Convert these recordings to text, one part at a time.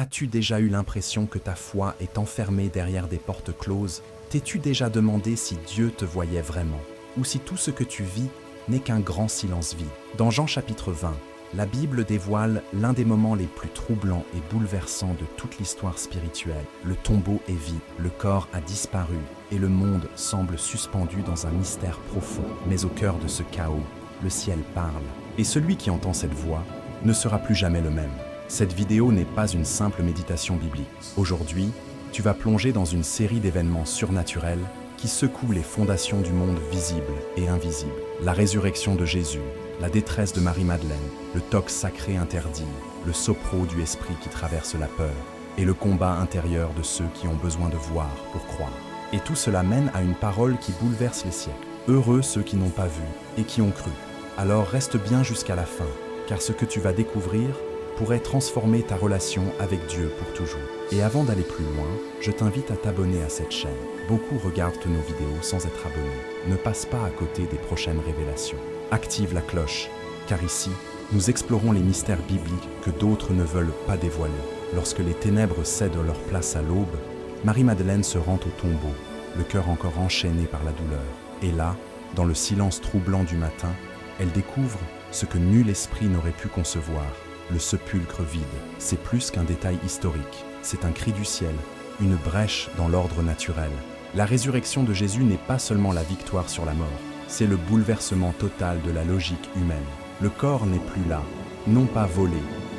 As-tu déjà eu l'impression que ta foi est enfermée derrière des portes closes? T'es-tu déjà demandé si Dieu te voyait vraiment? Ou si tout ce que tu vis n'est qu'un grand silence vide? Dans Jean chapitre 20, la Bible dévoile l'un des moments les plus troublants et bouleversants de toute l'histoire spirituelle. Le tombeau est vide, le corps a disparu et le monde semble suspendu dans un mystère profond. Mais au cœur de ce chaos, le ciel parle. Et celui qui entend cette voix ne sera plus jamais le même. Cette vidéo n'est pas une simple méditation biblique. Aujourd'hui, tu vas plonger dans une série d'événements surnaturels qui secouent les fondations du monde visible et invisible. La résurrection de Jésus, la détresse de Marie-Madeleine, le toc sacré interdit, le sopro du esprit qui traverse la peur, et le combat intérieur de ceux qui ont besoin de voir pour croire. Et tout cela mène à une parole qui bouleverse les siècles. Heureux ceux qui n'ont pas vu et qui ont cru. Alors reste bien jusqu'à la fin, car ce que tu vas découvrir pourrait transformer ta relation avec Dieu pour toujours. Et avant d'aller plus loin, je t'invite à t'abonner à cette chaîne. Beaucoup regardent nos vidéos sans être abonnés. Ne passe pas à côté des prochaines révélations. Active la cloche, car ici, nous explorons les mystères bibliques que d'autres ne veulent pas dévoiler. Lorsque les ténèbres cèdent leur place à l'aube, Marie-Madeleine se rend au tombeau, le cœur encore enchaîné par la douleur. Et là, dans le silence troublant du matin, elle découvre ce que nul esprit n'aurait pu concevoir. Le sépulcre vide, c'est plus qu'un détail historique, c'est un cri du ciel, une brèche dans l'ordre naturel. La résurrection de Jésus n'est pas seulement la victoire sur la mort, c'est le bouleversement total de la logique humaine. Le corps n'est plus là, non pas volé,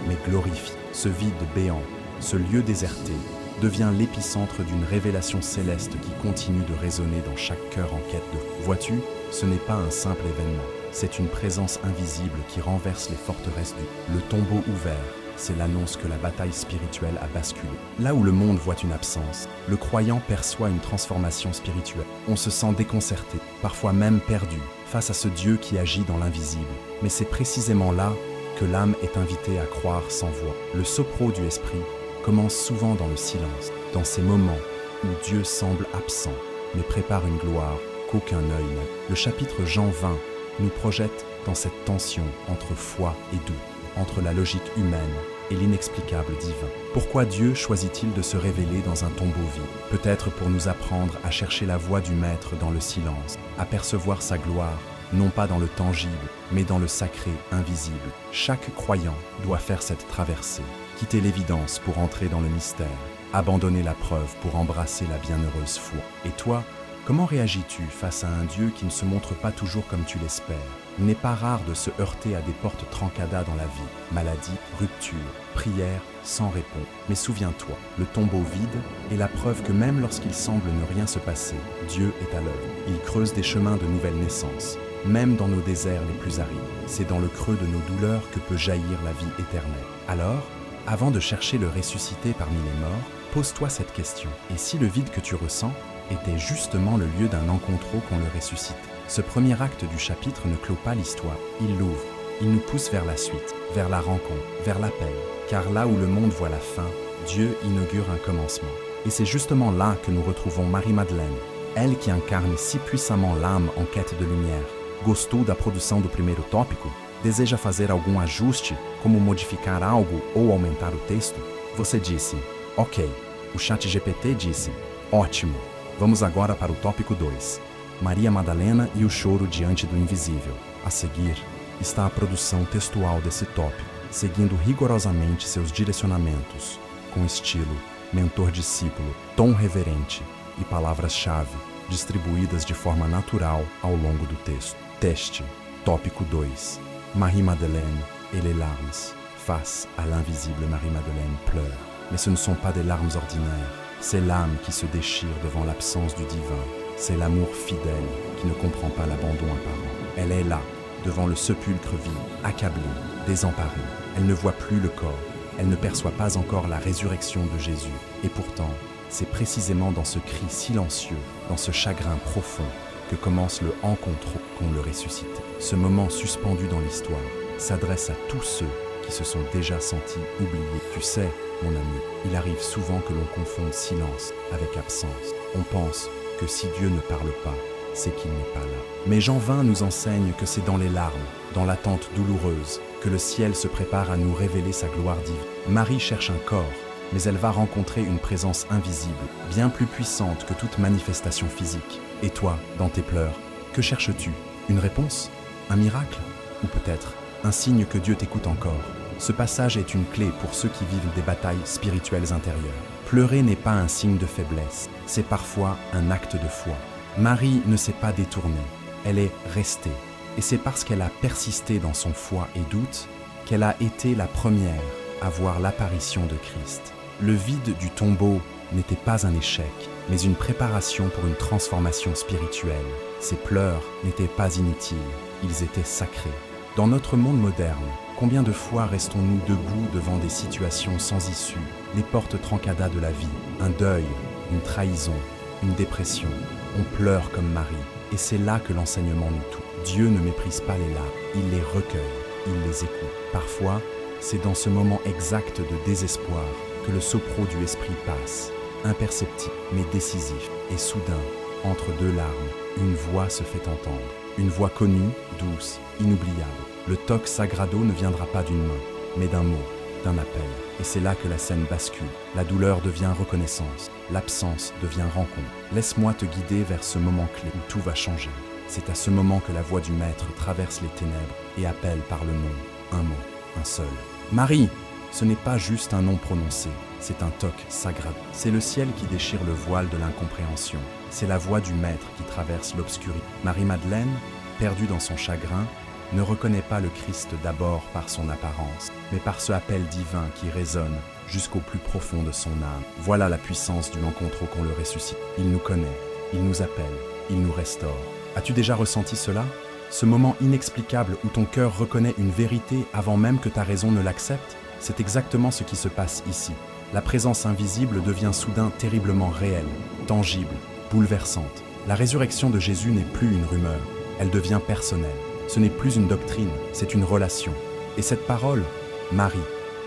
mais glorifié. Ce vide béant, ce lieu déserté, devient l'épicentre d'une révélation céleste qui continue de résonner dans chaque cœur en quête de... Vois-tu, ce n'est pas un simple événement. C'est une présence invisible qui renverse les forteresses du... Le tombeau ouvert, c'est l'annonce que la bataille spirituelle a basculé. Là où le monde voit une absence, le croyant perçoit une transformation spirituelle. On se sent déconcerté, parfois même perdu, face à ce Dieu qui agit dans l'invisible. Mais c'est précisément là que l'âme est invitée à croire sans voix. Le sopro du esprit commence souvent dans le silence, dans ces moments où Dieu semble absent, mais prépare une gloire qu'aucun œil n'a. Le chapitre Jean 20 nous projette dans cette tension entre foi et doute, entre la logique humaine et l'inexplicable divin. Pourquoi Dieu choisit-il de se révéler dans un tombeau vide? Peut-être pour nous apprendre à chercher la voix du Maître dans le silence, à percevoir sa gloire, non pas dans le tangible, mais dans le sacré invisible. Chaque croyant doit faire cette traversée, quitter l'évidence pour entrer dans le mystère, abandonner la preuve pour embrasser la bienheureuse foi. Et toi, comment réagis-tu face à un Dieu qui ne se montre pas toujours comme tu l'espères? Il n'est pas rare de se heurter à des portes trancadas dans la vie, maladie, rupture, prière, sans réponse. Mais souviens-toi, le tombeau vide est la preuve que même lorsqu'il semble ne rien se passer, Dieu est à l'œuvre. Il creuse des chemins de nouvelles naissances, même dans nos déserts les plus arides. C'est dans le creux de nos douleurs que peut jaillir la vie éternelle. Alors, avant de chercher le ressuscité parmi les morts, pose-toi cette question. Et si le vide que tu ressens était justement le lieu d'un encontro qu'on le ressuscite? Ce premier acte du chapitre ne clôt pas l'histoire, il l'ouvre, il nous pousse vers la suite, vers la rencontre, vers l'appel. Car là où le monde voit la fin, Dieu inaugure un commencement. Et c'est justement là que nous retrouvons Marie-Madeleine, elle qui incarne si puissamment l'âme en quête de lumière. Gostou da produção do primeiro tópico? Deseja fazer algum ajuste, como modificar algo ou aumentar o texto? Você disse, ok. O ChatGPT disse, ótimo. Vamos agora para o tópico 2. Maria Madalena e o choro diante do invisível. A seguir, está a produção textual desse tópico, seguindo rigorosamente seus direcionamentos, com estilo, mentor-discípulo, tom reverente e palavras-chave, distribuídas de forma natural ao longo do texto. Teste, tópico 2. Marie-Madeleine et les larmes. Face à l'invisible, Marie-Madeleine pleure. Mais ce ne sont pas des larmes ordinaires, c'est l'âme qui se déchire devant l'absence du divin. C'est l'amour fidèle qui ne comprend pas l'abandon apparent. Elle est là, devant le sépulcre vide, accablée, désemparée. Elle ne voit plus le corps, elle ne perçoit pas encore la résurrection de Jésus. Et pourtant, c'est précisément dans ce cri silencieux, dans ce chagrin profond, que commence le encontre qu'on le ressuscite. Ce moment suspendu dans l'histoire s'adresse à tous ceux qui se sont déjà sentis oubliés. Tu sais, mon ami, il arrive souvent que l'on confonde silence avec absence. On pense que si Dieu ne parle pas, c'est qu'il n'est pas là. Mais Jean 20 nous enseigne que c'est dans les larmes, dans l'attente douloureuse, que le ciel se prépare à nous révéler sa gloire divine. Marie cherche un corps, mais elle va rencontrer une présence invisible, bien plus puissante que toute manifestation physique. Et toi, dans tes pleurs, que cherches-tu? Une réponse? Un miracle? Ou peut-être un signe que Dieu t'écoute encore? Ce passage est une clé pour ceux qui vivent des batailles spirituelles intérieures. Pleurer n'est pas un signe de faiblesse, c'est parfois un acte de foi. Marie ne s'est pas détournée, elle est restée. Et c'est parce qu'elle a persisté dans son foi et doute qu'elle a été la première à voir l'apparition de Christ. Le vide du tombeau n'était pas un échec, mais une préparation pour une transformation spirituelle. Ses pleurs n'étaient pas inutiles, ils étaient sacrés. Dans notre monde moderne, combien de fois restons-nous debout devant des situations sans issue, les portes trancadas de la vie, un deuil, une trahison, une dépression? On pleure comme Marie, et c'est là que l'enseignement nous touche. Dieu ne méprise pas les larmes, il les recueille, il les écoute. Parfois, c'est dans ce moment exact de désespoir que le sopro du esprit passe, imperceptible mais décisif. Et soudain, entre deux larmes, une voix se fait entendre. Une voix connue, douce, inoubliable. Le toque sagrado ne viendra pas d'une main, mais d'un mot, d'un appel. Et c'est là que la scène bascule. La douleur devient reconnaissance, l'absence devient rencontre. Laisse-moi te guider vers ce moment clé où tout va changer. C'est à ce moment que la voix du Maître traverse les ténèbres et appelle par le nom, un mot, un seul. Marie, ce n'est pas juste un nom prononcé, c'est un toque sagrado. C'est le ciel qui déchire le voile de l'incompréhension. C'est la voix du Maître qui traverse l'obscurité. Marie-Madeleine, perdue dans son chagrin, ne reconnaît pas le Christ d'abord par son apparence, mais par ce appel divin qui résonne jusqu'au plus profond de son âme. Voilà la puissance du encontre qu'on le ressuscite. Il nous connaît, il nous appelle, il nous restaure. As-tu déjà ressenti cela? Ce moment inexplicable où ton cœur reconnaît une vérité avant même que ta raison ne l'accepte? C'est exactement ce qui se passe ici. La présence invisible devient soudain terriblement réelle, tangible, bouleversante. La résurrection de Jésus n'est plus une rumeur, elle devient personnelle. Ce n'est plus une doctrine, c'est une relation. Et cette parole, Marie,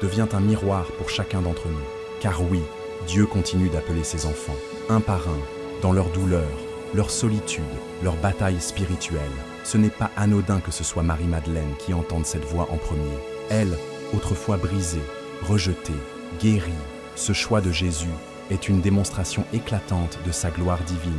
devient un miroir pour chacun d'entre nous. Car oui, Dieu continue d'appeler ses enfants, un par un, dans leur douleur, leur solitude, leur bataille spirituelle. Ce n'est pas anodin que ce soit Marie-Madeleine qui entende cette voix en premier. Elle, autrefois brisée, rejetée, guérie, ce choix de Jésus est une démonstration éclatante de sa gloire divine,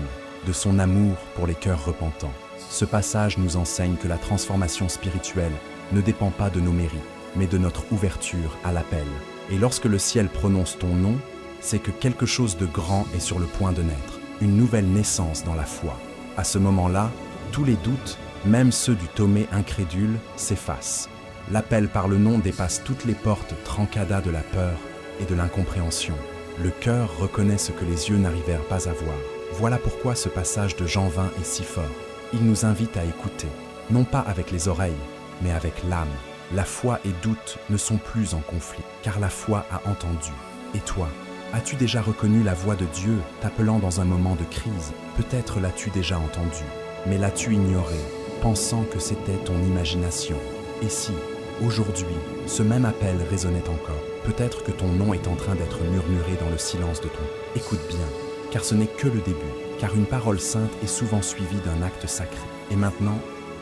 de son amour pour les cœurs repentants. Ce passage nous enseigne que la transformation spirituelle ne dépend pas de nos mérites, mais de notre ouverture à l'appel. Et lorsque le ciel prononce ton nom, c'est que quelque chose de grand est sur le point de naître, une nouvelle naissance dans la foi. À ce moment-là, tous les doutes, même ceux du Thomé incrédule, s'effacent. L'appel par le nom dépasse toutes les portes trancadas de la peur et de l'incompréhension. Le cœur reconnaît ce que les yeux n'arrivèrent pas à voir. Voilà pourquoi ce passage de Jean 20 est si fort. Il nous invite à écouter, non pas avec les oreilles, mais avec l'âme. La foi et doute ne sont plus en conflit, car la foi a entendu. Et toi, as-tu déjà reconnu la voix de Dieu t'appelant dans un moment de crise? Peut-être l'as-tu déjà entendu, mais l'as-tu ignoré, pensant que c'était ton imagination? Et si, aujourd'hui, ce même appel résonnait encore, peut-être que ton nom est en train d'être murmuré dans le silence de ton. Écoute bien, car ce n'est que le début, car une parole sainte est souvent suivie d'un acte sacré. Et maintenant,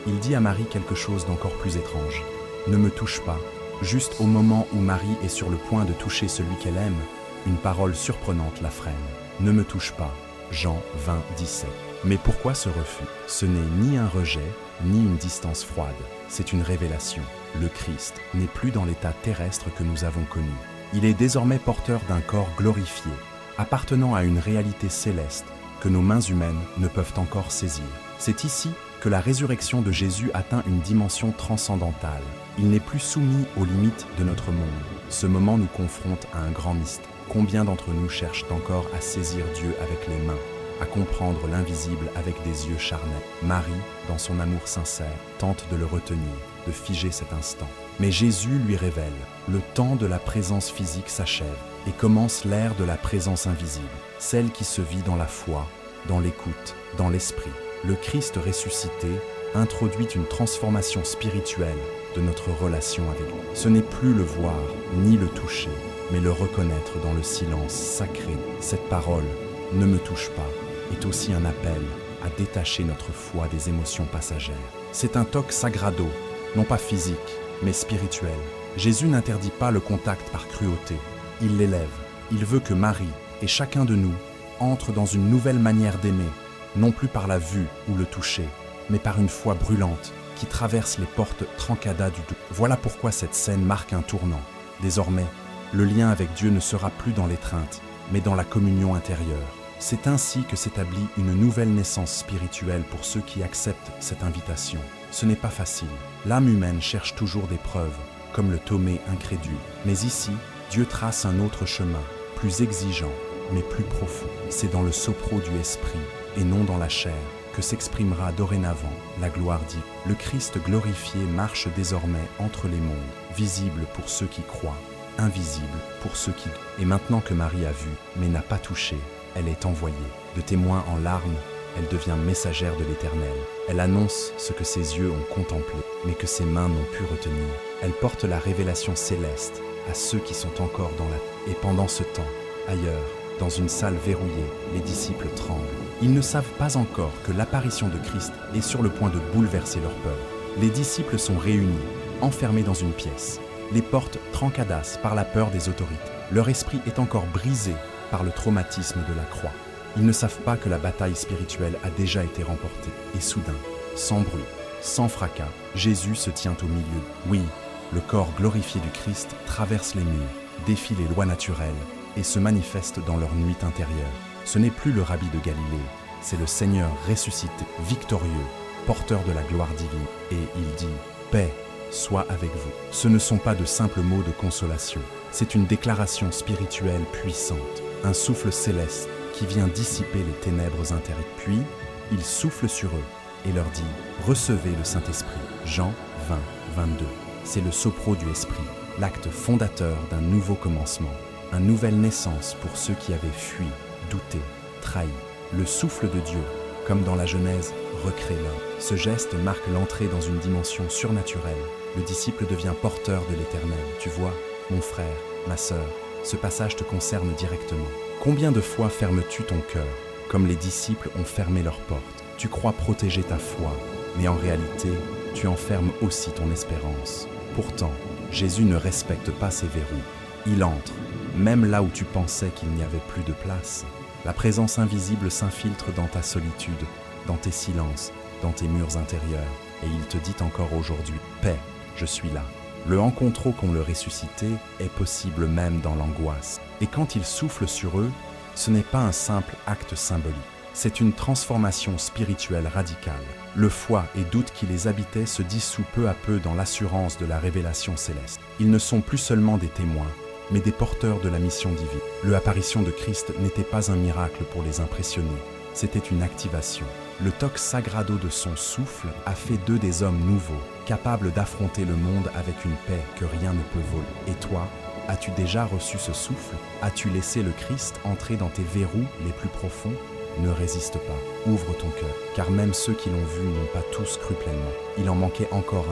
il dit à Marie quelque chose d'encore plus étrange. Ne me touche pas. Juste au moment où Marie est sur le point de toucher celui qu'elle aime, une parole surprenante la freine. Ne me touche pas. Jean 20, 17. Mais pourquoi ce refus? Ce n'est ni un rejet, ni une distance froide. C'est une révélation. Le Christ n'est plus dans l'état terrestre que nous avons connu. Il est désormais porteur d'un corps glorifié, appartenant à une réalité céleste que nos mains humaines ne peuvent encore saisir. C'est ici que la résurrection de Jésus atteint une dimension transcendantale. Il n'est plus soumis aux limites de notre monde. Ce moment nous confronte à un grand mystère. Combien d'entre nous cherchent encore à saisir Dieu avec les mains, à comprendre l'invisible avec des yeux charnels? Marie, dans son amour sincère, tente de le retenir, de figer cet instant. Mais Jésus lui révèle, le temps de la présence physique s'achève et commence l'ère de la présence invisible, celle qui se vit dans la foi, dans l'écoute, dans l'esprit. Le Christ ressuscité introduit une transformation spirituelle de notre relation avec lui. Ce n'est plus le voir ni le toucher, mais le reconnaître dans le silence sacré. Cette parole, ne me touche pas, est aussi un appel à détacher notre foi des émotions passagères. C'est un toque sagrado, non pas physique, mais spirituel. Jésus n'interdit pas le contact par cruauté. Il l'élève, Il veut que Marie et chacun de nous entrent dans une nouvelle manière d'aimer, non plus par la vue ou le toucher, mais par une foi brûlante qui traverse les portes Trancada du doute. Voilà pourquoi cette scène marque un tournant. Désormais, le lien avec Dieu ne sera plus dans l'étreinte, mais dans la communion intérieure. C'est ainsi que s'établit une nouvelle naissance spirituelle pour ceux qui acceptent cette invitation. Ce n'est pas facile. L'âme humaine cherche toujours des preuves, comme le Thomé incrédule. Mais ici, Dieu trace un autre chemin, plus exigeant, mais plus profond. C'est dans le sopro du Esprit, et non dans la chair, que s'exprimera dorénavant la gloire divine. Le Christ glorifié marche désormais entre les mondes, visible pour ceux qui croient, invisible pour ceux qui doutent. Et maintenant que Marie a vu, mais n'a pas touché, elle est envoyée. De témoin en larmes, elle devient messagère de l'Éternel. Elle annonce ce que ses yeux ont contemplé, mais que ses mains n'ont pu retenir. Elle porte la révélation céleste à ceux qui sont encore dans la... Et pendant ce temps, ailleurs, dans une salle verrouillée, les disciples tremblent. Ils ne savent pas encore que l'apparition de Christ est sur le point de bouleverser leur peur. Les disciples sont réunis, enfermés dans une pièce. Les portes trancadas par la peur des autorités. Leur esprit est encore brisé par le traumatisme de la croix. Ils ne savent pas que la bataille spirituelle a déjà été remportée. Et soudain, sans bruit, sans fracas, Jésus se tient au milieu. Oui, le corps glorifié du Christ traverse les murs, défie les lois naturelles et se manifeste dans leur nuit intérieure. Ce n'est plus le Rabbi de Galilée, c'est le Seigneur ressuscité, victorieux, porteur de la gloire divine. Et il dit « Paix soit avec vous ». Ce ne sont pas de simples mots de consolation, c'est une déclaration spirituelle puissante, un souffle céleste qui vient dissiper les ténèbres intérieures. Puis, il souffle sur eux et leur dit « Recevez le Saint-Esprit ». Jean 20, 22. C'est le sopro du Esprit, l'acte fondateur d'un nouveau commencement, une nouvelle naissance pour ceux qui avaient fui, douté, trahi. Le souffle de Dieu, comme dans la Genèse, recrée l'homme. Ce geste marque l'entrée dans une dimension surnaturelle. Le disciple devient porteur de l'Éternel. Tu vois, mon frère, ma sœur, ce passage te concerne directement. Combien de fois fermes-tu ton cœur, comme les disciples ont fermé leurs portes? Tu crois protéger ta foi, mais en réalité, tu enfermes aussi ton espérance. Pourtant, Jésus ne respecte pas ses verrous. Il entre, même là où tu pensais qu'il n'y avait plus de place. La présence invisible s'infiltre dans ta solitude, dans tes silences, dans tes murs intérieurs. Et il te dit encore aujourd'hui, « Paix, je suis là ». Le rencontreau qu'on le ressuscité est possible même dans l'angoisse. Et quand il souffle sur eux, ce n'est pas un simple acte symbolique. C'est une transformation spirituelle radicale. Le foi et doute qui les habitaient se dissout peu à peu dans l'assurance de la révélation céleste. Ils ne sont plus seulement des témoins, mais des porteurs de la mission divine. L'apparition de Christ n'était pas un miracle pour les impressionner, c'était une activation. Le toque sagrado de son souffle a fait d'eux des hommes nouveaux, capables d'affronter le monde avec une paix que rien ne peut voler. Et toi, as-tu déjà reçu ce souffle? As-tu laissé le Christ entrer dans tes verrous les plus profonds? Ne résiste pas, ouvre ton cœur, car même ceux qui l'ont vu n'ont pas tous cru pleinement. Il en manquait encore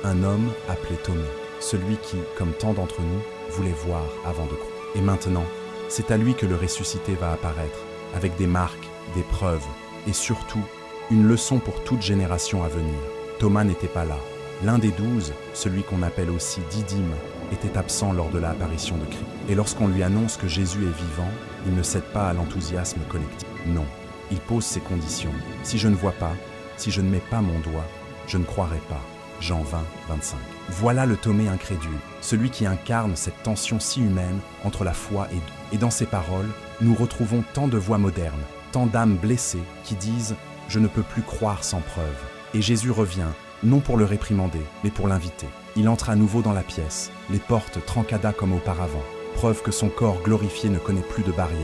un homme appelé Thomé, celui qui, comme tant d'entre nous, voulait voir avant de croire. Et maintenant, c'est à lui que le ressuscité va apparaître, avec des marques, des preuves, et surtout, une leçon pour toute génération à venir. Thomas n'était pas là. L'un des 12, celui qu'on appelle aussi Didyme, était absent lors de l'apparition de Christ. Et lorsqu'on lui annonce que Jésus est vivant, il ne cède pas à l'enthousiasme collectif. Non, il pose ses conditions. Si je ne vois pas, si je ne mets pas mon doigt, je ne croirai pas. Jean 20, 25. Voilà le Thomé incrédule, celui qui incarne cette tension si humaine entre la foi et doute. Et dans ses paroles, nous retrouvons tant de voix modernes, tant d'âmes blessées qui disent « Je ne peux plus croire sans preuve ». Et Jésus revient, non pour le réprimander, mais pour l'inviter. Il entre à nouveau dans la pièce, les portes trancadas comme auparavant, preuve que son corps glorifié ne connaît plus de barrières.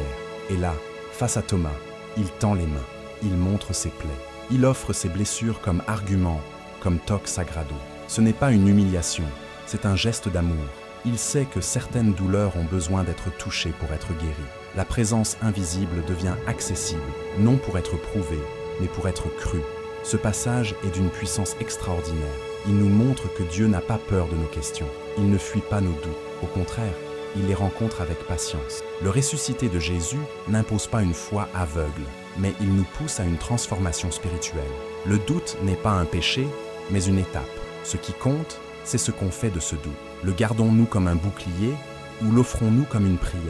Et là, face à Thomas, il tend les mains, il montre ses plaies, il offre ses blessures comme argument, comme toque sagrado. Ce n'est pas une humiliation, c'est un geste d'amour. Il sait que certaines douleurs ont besoin d'être touchées pour être guéries. La présence invisible devient accessible, non pour être prouvée, mais pour être crue. Ce passage est d'une puissance extraordinaire. Il nous montre que Dieu n'a pas peur de nos questions. Il ne fuit pas nos doutes. Au contraire, il les rencontre avec patience. Le ressuscité de Jésus n'impose pas une foi aveugle, mais il nous pousse à une transformation spirituelle. Le doute n'est pas un péché, mais une étape. Ce qui compte, c'est ce qu'on fait de ce doute. Le gardons-nous comme un bouclier ou l'offrons-nous comme une prière?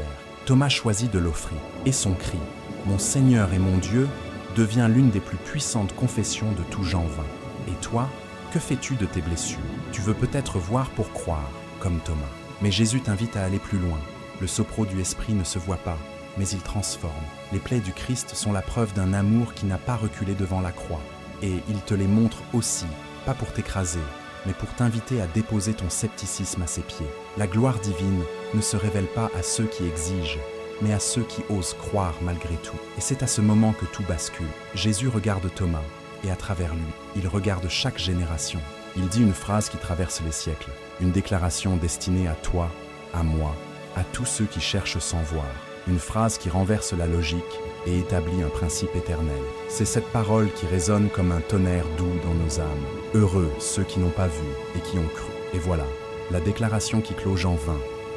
Thomas choisit de l'offrir. Et son cri « Mon Seigneur et mon Dieu » devient l'une des plus puissantes confessions de tout Jean 20. Et toi, que fais-tu de tes blessures? Tu veux peut-être voir pour croire, comme Thomas. Mais Jésus t'invite à aller plus loin. Le sopro du Esprit ne se voit pas, mais il transforme. Les plaies du Christ sont la preuve d'un amour qui n'a pas reculé devant la croix. Et il te les montre aussi, pas pour t'écraser, mais pour t'inviter à déposer ton scepticisme à ses pieds. La gloire divine ne se révèle pas à ceux qui exigent, mais à ceux qui osent croire malgré tout. Et c'est à ce moment que tout bascule. Jésus regarde Thomas, et à travers lui, il regarde chaque génération. Il dit une phrase qui traverse les siècles, une déclaration destinée à toi, à moi, à tous ceux qui cherchent sans voir. Une phrase qui renverse la logique et établit un principe éternel. C'est cette parole qui résonne comme un tonnerre doux dans nos âmes. Heureux ceux qui n'ont pas vu et qui ont cru. Et voilà, la déclaration qui clôt Jean 20,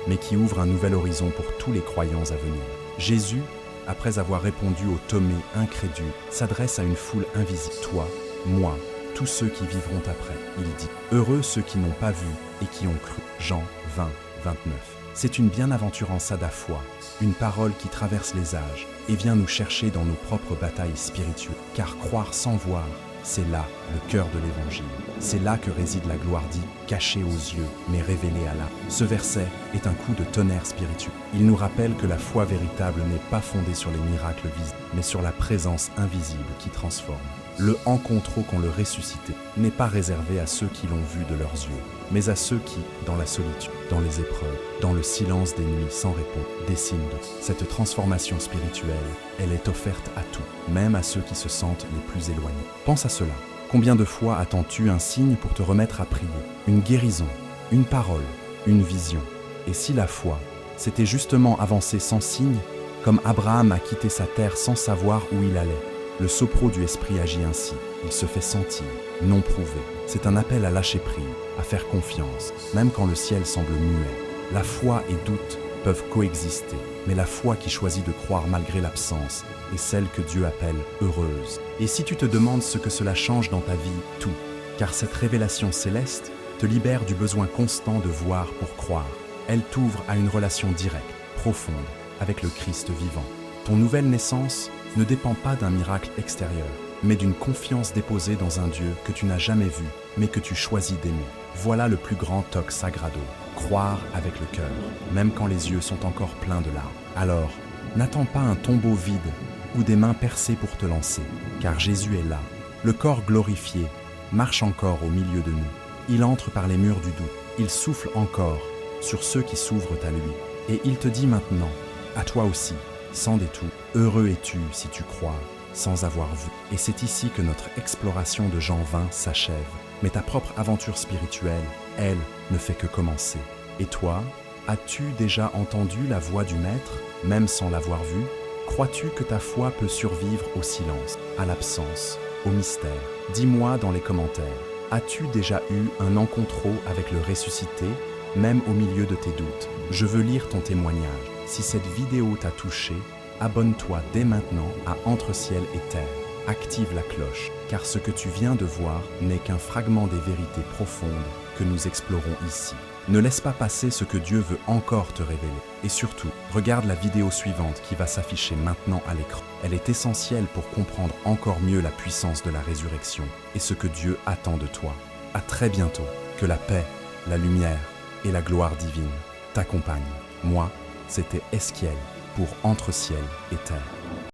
mais qui ouvre un nouvel horizon pour tous les croyants à venir. Jésus, après avoir répondu aux Thomé incrédules, s'adresse à une foule invisible. Toi, moi, tous ceux qui vivront après. Il dit « Heureux ceux qui n'ont pas vu et qui ont cru » Jean 20, 29. C'est une bienaventurance à foi, une parole qui traverse les âges et vient nous chercher dans nos propres batailles spirituelles. Car croire sans voir, c'est là le cœur de l'Évangile. C'est là que réside la gloire dite, cachée aux yeux, mais révélée à l'âme. Ce verset est un coup de tonnerre spirituel. Il nous rappelle que la foi véritable n'est pas fondée sur les miracles visibles, mais sur la présence invisible qui transforme. Le encontro qu'on le ressuscité n'est pas réservé à ceux qui l'ont vu de leurs yeux, mais à ceux qui, dans la solitude, dans les épreuves, dans le silence des nuits sans réponse, dessinent de cette transformation spirituelle. Elle est offerte à tous, même à ceux qui se sentent les plus éloignés. Pense à cela. Combien de fois attends-tu un signe pour te remettre à prier? Une guérison, une parole, une vision. Et si la foi, c'était justement avancer sans signe, comme Abraham a quitté sa terre sans savoir où il allait? Le sopro du Esprit agit ainsi. Il se fait sentir, non prouvé. C'est un appel à lâcher prise, à faire confiance, même quand le ciel semble muet. La foi et doute peuvent coexister, mais la foi qui choisit de croire malgré l'absence est celle que Dieu appelle heureuse. Et si tu te demandes ce que cela change dans ta vie, tout, car cette révélation céleste te libère du besoin constant de voir pour croire. Elle t'ouvre à une relation directe, profonde, avec le Christ vivant. Ton nouvelle naissance ne dépend pas d'un miracle extérieur, mais d'une confiance déposée dans un Dieu que tu n'as jamais vu, mais que tu choisis d'aimer. Voilà le plus grand toc sagrado, croire avec le cœur, même quand les yeux sont encore pleins de larmes. Alors, n'attends pas un tombeau vide ou des mains percées pour te lancer, car Jésus est là. Le corps glorifié marche encore au milieu de nous. Il entre par les murs du doute, il souffle encore sur ceux qui s'ouvrent à lui. Et il te dit maintenant, à toi aussi, sans détour, heureux es-tu si tu crois, sans avoir vu. Et c'est ici que notre exploration de Jean 20 s'achève. Mais ta propre aventure spirituelle, elle, ne fait que commencer. Et toi, as-tu déjà entendu la voix du Maître, même sans l'avoir vu? Crois-tu que ta foi peut survivre au silence, à l'absence, au mystère? Dis-moi dans les commentaires, as-tu déjà eu un encontro avec le ressuscité, même au milieu de tes doutes? Je veux lire ton témoignage. Si cette vidéo t'a touché, abonne-toi dès maintenant à Entre Ciel et Terre. Active la cloche, car ce que tu viens de voir n'est qu'un fragment des vérités profondes que nous explorons ici. Ne laisse pas passer ce que Dieu veut encore te révéler. Et surtout, regarde la vidéo suivante qui va s'afficher maintenant à l'écran. Elle est essentielle pour comprendre encore mieux la puissance de la résurrection et ce que Dieu attend de toi. À très bientôt. Que la paix, la lumière et la gloire divine t'accompagnent. Moi, c'était Eskiel pour Entre Ciel et Terre.